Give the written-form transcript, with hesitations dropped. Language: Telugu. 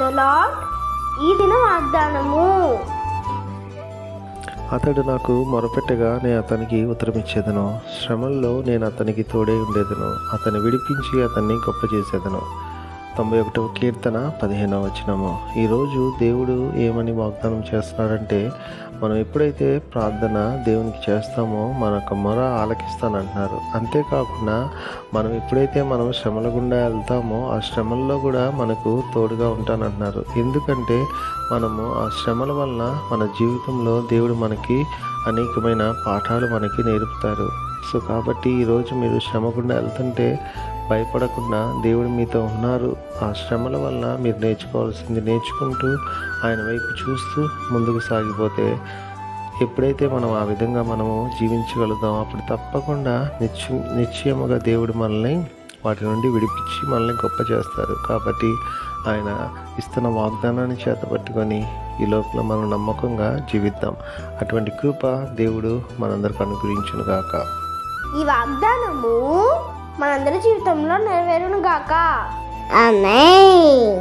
The lord. ఈ దిన వాగ్దానము. అతడు నాకు మొరపెట్టగా నేను అతనికి ఉత్తరమిచ్చేదను. శ్రమల్లో నేను అతనికి తోడై ఉండేదను. అతన్ని విడిపించి అతన్ని గొప్ప చేసేదను. 91వ కీర్తన 15వ వచనము. ఈరోజు దేవుడు ఏమని వాగ్దానం చేస్తున్నాడంటే, మనం ఎప్పుడైతే ప్రార్థన దేవునికి చేస్తామో మన యొక్క మొర ఆలకిస్తానంటున్నారు. అంతేకాకుండా మనం శ్రమల గుండా వెళ్తామో ఆ శ్రమల్లో కూడా మనకు తోడుగా ఉంటానంటున్నారు. ఎందుకంటే మనము ఆ శ్రమల వలన మన జీవితంలో దేవుడు మనకి అనేకమైన పాఠాలు మనకి నేర్పుతారు. సో కాబట్టి ఈరోజు మీరు శ్రమ గుండా వెళ్తుంటే భయపడకుండా దేవుడు మీతో ఉన్నారు. ఆ శ్రమల వలన మీరు నేర్చుకోవాల్సింది నేర్చుకుంటూ ఆయన వైపు చూస్తూ ముందుకు సాగిపోతే, ఎప్పుడైతే మనం ఆ విధంగా మనము జీవించగలుగుతాం అప్పుడు తప్పకుండా నిశ్చయముగా దేవుడు మనల్ని వాటి నుండి విడిపించి మనల్ని గొప్ప చేస్తారు. కాబట్టి ఆయన ఇస్తున్న వాగ్దానాన్ని చేతపట్టుకొని ఈ లోపల మనం నమ్మకంగా జీవిద్దాం. అటువంటి కృప దేవుడు మనందరికి అనుగ్రహించును గాక. ఈ వాగ్దానము మనందరి జీవితంలో నెరవేరును గాక. ఆమేన్.